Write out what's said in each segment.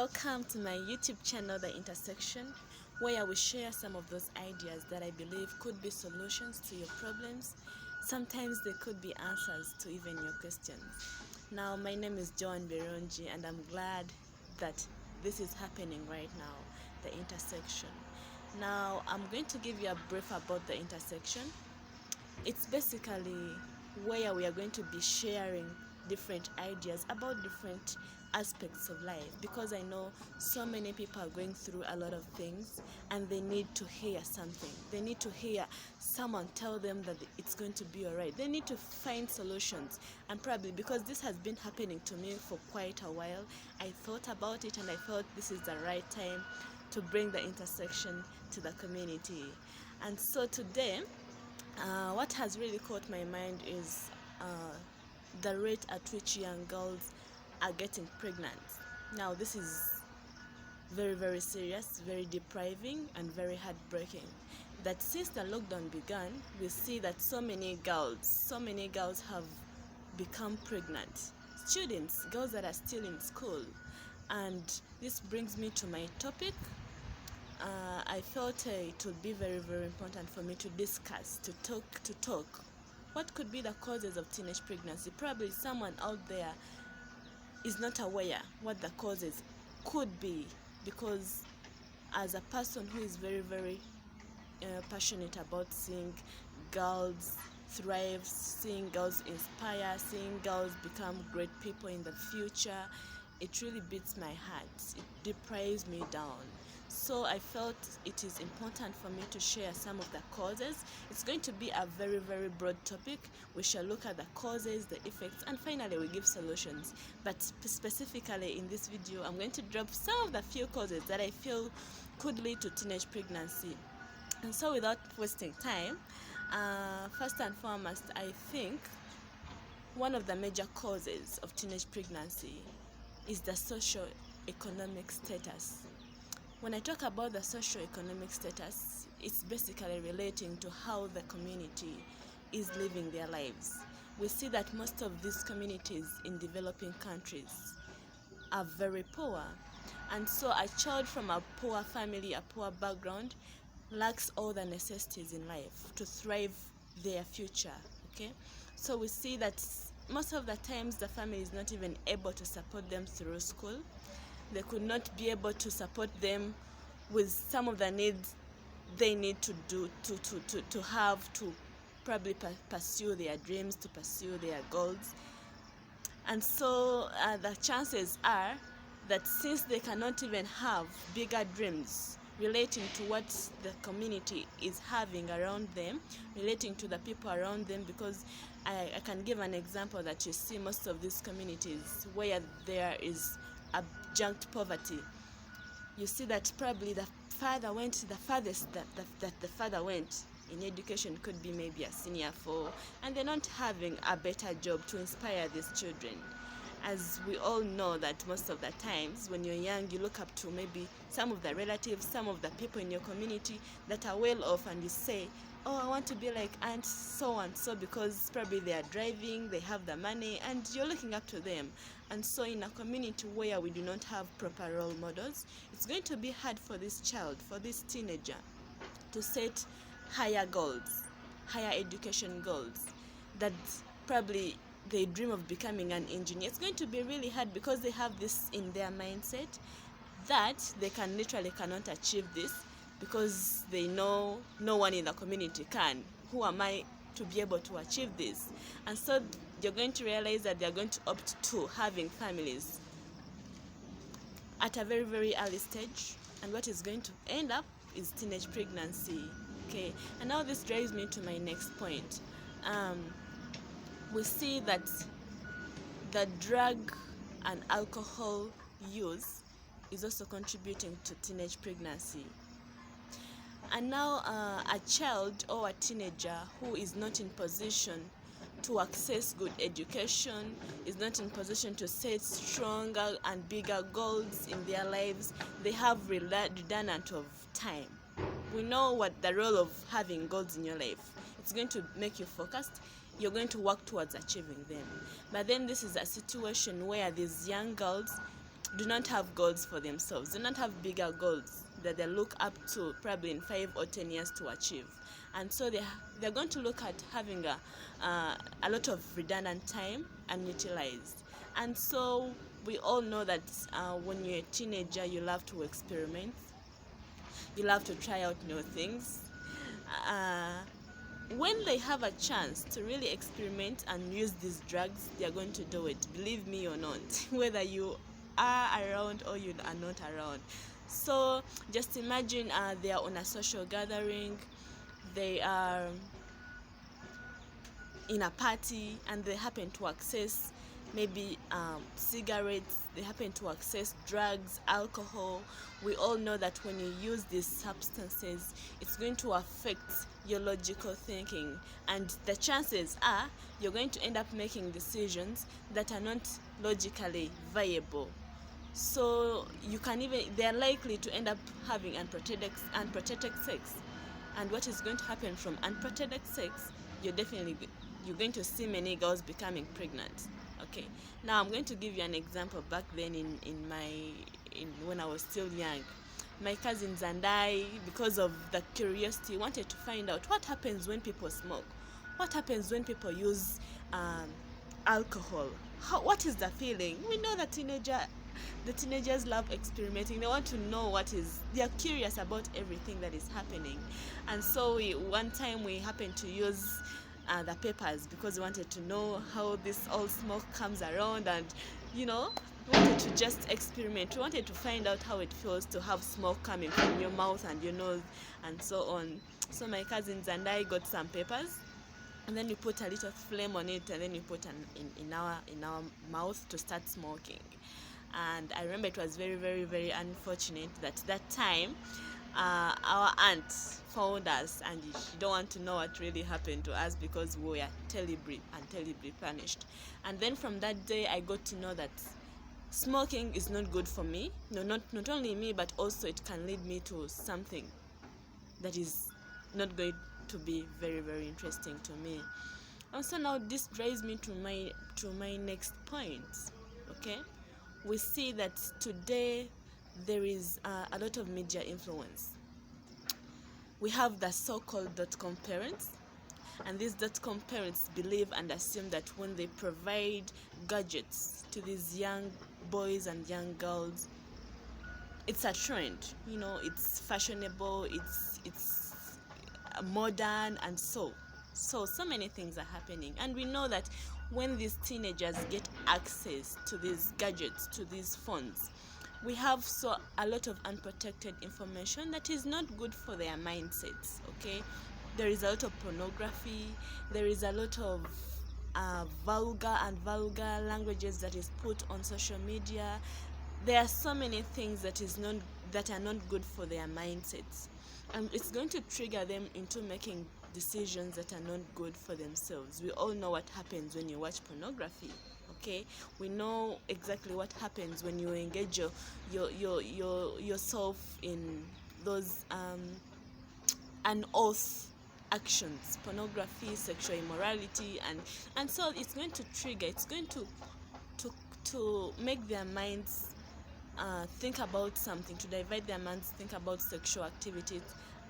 Welcome to my YouTube channel, The Intersection, where I will share some of those ideas that I believe could be solutions to your problems. Sometimes they could be answers to even your questions. Now, my name is Joan Beronji, and I'm glad that this is happening right now, The Intersection. Now, I'm going to give you a brief about The Intersection. It's basically where we are going to be sharing different ideas about different aspects of life, because I know so many people are going through a lot of things and they need to hear something. They need to hear someone tell them that it's going to be all right. They need to find solutions, and probably because this has been happening to me for quite a while, I thought about it and I thought this is the right time to bring The Intersection to the community. And so today, what has really caught my mind is the rate at which young girls are getting pregnant. Now, this is very serious, very depriving, and very heartbreaking. That since the lockdown began, we see that so many girls have become pregnant. Students, girls that are still in school. And this brings me to my topic. I felt it would be very important for me to discuss, to talk. What could be the causes of teenage pregnancy? Probably someone out there is not aware what the causes could be, because as a person who is very passionate about seeing girls thrive, seeing girls inspire, seeing girls become great people in the future, it really beats my heart. It deprives me down. So I felt it is important for me to share some of the causes. It's going to be a very broad topic. We shall look at the causes, the effects, and finally we give solutions. But specifically in this video, I'm going to drop some of the few causes that I feel could lead to teenage pregnancy. And so without wasting time, first and foremost, I think one of the major causes of teenage pregnancy is the socio-economic status. When I talk about the socio-economic status, it's basically relating to how the community is living their lives. We see that most of these communities in developing countries are very poor. And so a child from a poor family, a poor background, lacks all the necessities in life to thrive their future. Okay? So we see that most of the times the family is not even able to support them through school. They could not be able to support them with some of the needs they need to do to have to probably pursue their dreams, to pursue their goals. And so the chances are that since they cannot even have bigger dreams relating to what the community is having around them, relating to the people around them, because I can give an example that you see most of these communities where there is adjunct poverty. You see that probably the farthest that the father went in education could be maybe a senior 4, and they're not having a better job to inspire these children. As we all know that most of the times when you're young, you look up to maybe some of the relatives, some of the people in your community that are well off, and you say, oh, I want to be like aunt so and so, because probably they are driving, they have the money, and you're looking up to them. And so in a community where we do not have proper role models, it's going to be hard for this child, for this teenager, to set higher goals, higher education goals, that probably they dream of becoming an engineer. It's going to be really hard because they have this in their mindset that they cannot achieve this, because they know no one in the community can. Who am I to be able to achieve this? And so you're going to realize that they're going to opt to having families at a very early stage, and what is going to end up is teenage pregnancy. Okay, and now this drives me to my next point. We see that the drug and alcohol use is also contributing to teenage pregnancy. And now a child or a teenager who is not in position to access good education, is not in position to set stronger and bigger goals in their lives, they have redundant of time. We know what the role of having goals in your life. It's going to make you focused. You're going to work towards achieving them. But then this is a situation where these young girls do not have goals for themselves, do not have bigger goals that they look up to probably in 5 or 10 years to achieve. And so they're going to look at having a lot of redundant time unutilized. And so we all know that when you're a teenager, you love to experiment, you love to try out new things. Uh, when they have a chance to really experiment and use these drugs, they are going to do it, believe me or not, whether you are around or you are not around. So just imagine they are on a social gathering, they are in a party, and they happen to access maybe cigarettes, they happen to access drugs, alcohol. We all know that when you use these substances, it's going to affect your logical thinking, and the chances are you're going to end up making decisions that are not logically viable. So they're likely to end up having unprotected sex. And what is going to happen from unprotected sex, you're going to see many girls becoming pregnant. Okay, now I'm going to give you an example. Back then when I was still young, my cousins and I, because of the curiosity, wanted to find out what happens when people smoke, what happens when people use alcohol. What is the feeling? We know that the teenagers love experimenting. They want to know they are curious about everything that is happening. And so one time we happened to use the peppers because we wanted to know how this all smoke comes around, and we wanted to just experiment. We wanted to find out how it feels to have smoke coming from your mouth and your nose and so on. So my cousins and I got some peppers, and then we put a little flame on it, and then we put in our mouth to start smoking. And I remember it was very, very, very unfortunate that time our aunt found us, and she don't want to know what really happened to us because we were terribly punished. And then from that day, I got to know that smoking is not good for me. No, not only me, but also it can lead me to something that is not going to be very, very interesting to me. And so now this drives me to my next point. Okay, we see that today there is a lot of media influence. We have the so-called .com parents, and these .com parents believe and assume that when they provide gadgets to these young boys and young girls, it's a trend. It's fashionable, it's modern, and so many things are happening. And we know that when these teenagers get access to these gadgets, to these phones, we have a lot of unprotected information that is not good for their mindsets. Okay, there is a lot of pornography, there is a lot of vulgar languages that is put on social media. There are so many things that are not good for their mindsets, and it's going to trigger them into making decisions that are not good for themselves. We all know what happens when you watch pornography. Okay, we know exactly what happens when you engage yourself in those unearthed actions, pornography, sexual immorality, and so it's going to trigger. It's going to make their minds think about something, to divide their minds, think about sexual activities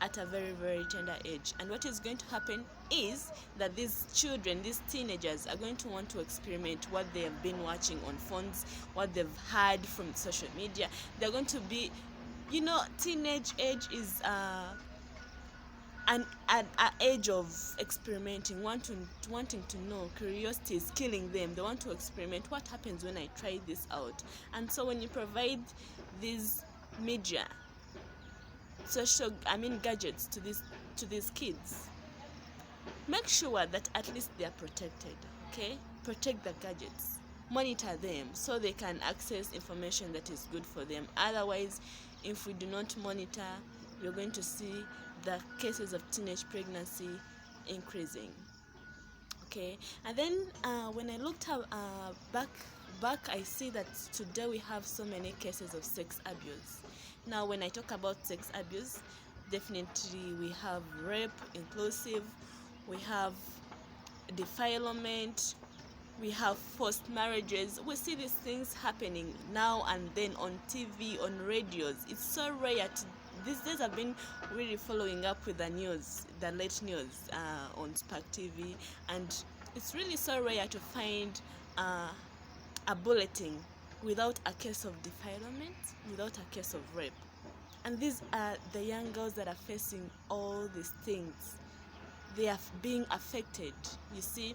at a very, very tender age. And what is going to happen is that these children, these teenagers, are going to want to experiment what they have been watching on phones, what they've heard from social media. They're going to be, teenage age is an age of experimenting, wanting to know. Curiosity is killing them. They want to experiment. What happens when I try this out? And so when you provide these media, gadgets to these kids, make sure that at least they are protected. Okay, protect the gadgets, monitor them so they can access information that is good for them. Otherwise, if we do not monitor, we're going to see the cases of teenage pregnancy increasing. Okay, and then when I looked back, I see that today we have so many cases of sex abuse. Now, when I talk about sex abuse, definitely we have rape, inclusive, we have defilement, we have forced marriages. We see these things happening now and then on TV, on radios. It's so rare these days I've been really following up with the news, the late news on Spark TV, and it's really so rare to find a bulletin without a case of defilement, without a case of rape. And these are the young girls that are facing all these things. They are being affected, you see.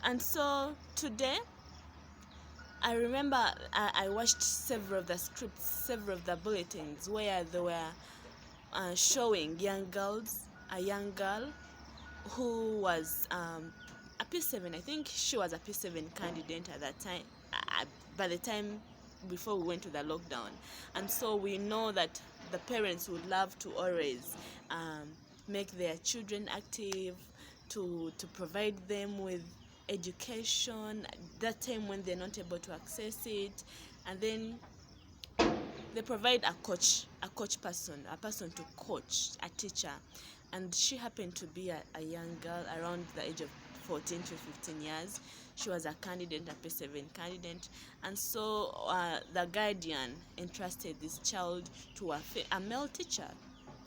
And so today, I remember I watched several of the scripts, several of the bulletins where they were showing young girls, a young girl who was a P7. I think she was a P7 candidate at that time, by the time before we went to the lockdown. And so we know that the parents would love to always make their children active, to provide them with education that time when they're not able to access it. And then they provide a coach person, a person to coach, a teacher. And she happened to be a young girl around the age of 14 to 15 years. She was a candidate, a P7 candidate. And so the guardian entrusted this child to a male teacher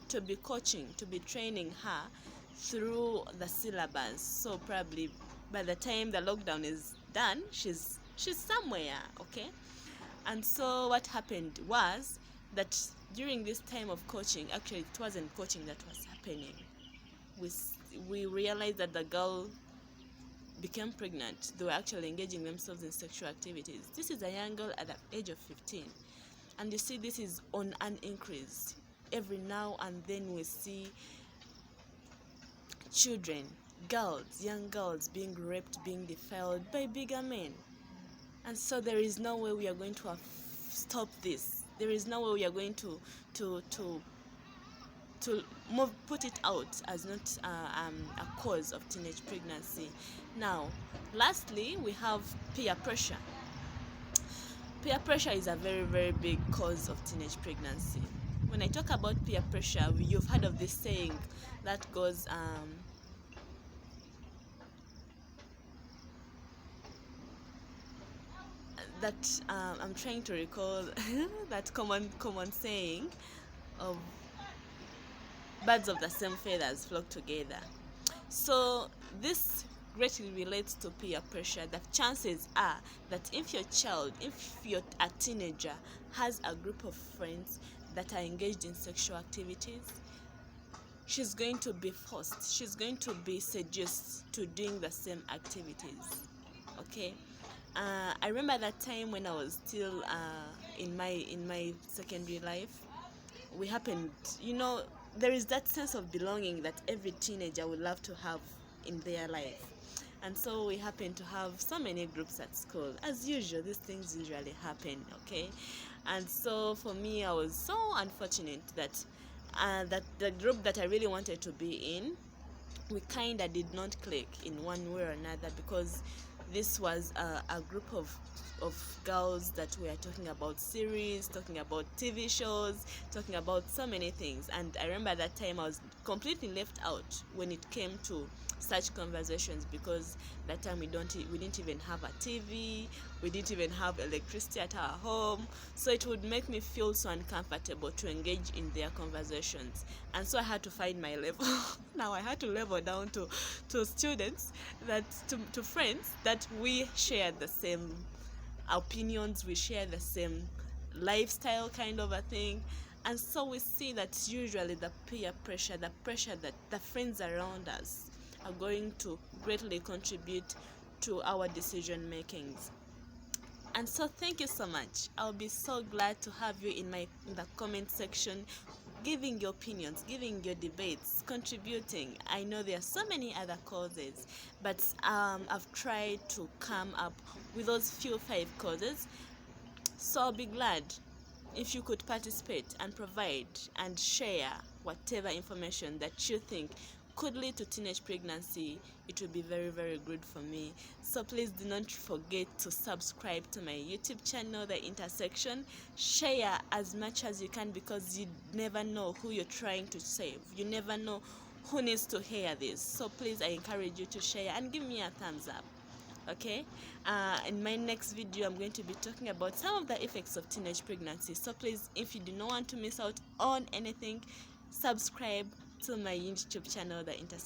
to be coaching, to be training her through the syllabus. So probably by the time the lockdown is done, she's somewhere, okay? And so what happened was that during this time of coaching, actually it wasn't coaching that was happening. We realized that the girl became pregnant. They were actually engaging themselves in sexual activities. This is a young girl at the age of 15. And you see, this is on an increase. Every now and then we see children, girls, young girls being raped, being defiled by bigger men. And so there is no way we are going to stop this. There is no way we are going to put it out as not a cause of teenage pregnancy. Now, lastly, we have peer pressure. Peer pressure is a very, very big cause of teenage pregnancy. When I talk about peer pressure, you've heard of this saying that goes, I'm trying to recall that common saying of birds of the same feathers flock together. So this greatly relates to peer pressure. The chances are that if you're a teenager, has a group of friends that are engaged in sexual activities, she's going to be forced, she's going to be seduced to doing the same activities, okay? I remember that time when I was still in my secondary life. We happened, there is that sense of belonging that every teenager would love to have in their life. And so we happened to have so many groups at school. As usual, these things usually happen, okay? And so for me, I was so unfortunate that the group that I really wanted to be in, we kind of did not click in one way or another, because this was a group of girls that were talking about series, talking about TV shows, talking about so many things. And I remember that time I was completely left out when it came to such conversations, because that time we didn't even have a TV, we didn't even have electricity at our home, so it would make me feel so uncomfortable to engage in their conversations. And so I had to find my level. Now I had to level down to students, to friends that we shared the same opinions, we share the same lifestyle kind of a thing. And so we see that usually the peer pressure, the pressure that the friends around us are going to greatly contribute to our decision makings. And so thank you so much. I'll be so glad to have you in the comment section, giving your opinions, giving your debates, contributing. I know there are so many other causes, but I've tried to come up with those 5 causes. So I'll be glad if you could participate and provide and share whatever information that you think could lead to teenage pregnancy. It would be very, very good for me. So please do not forget to subscribe to my YouTube channel, The Intersection. Share as much as you can, because you never know who you're trying to save. You never know who needs to hear this. So please, I encourage you to share and give me a thumbs up. Okay, in my next video I'm going to be talking about some of the effects of teenage pregnancy. So please, if you do not want to miss out on anything, subscribe to my YouTube channel, The Intersection.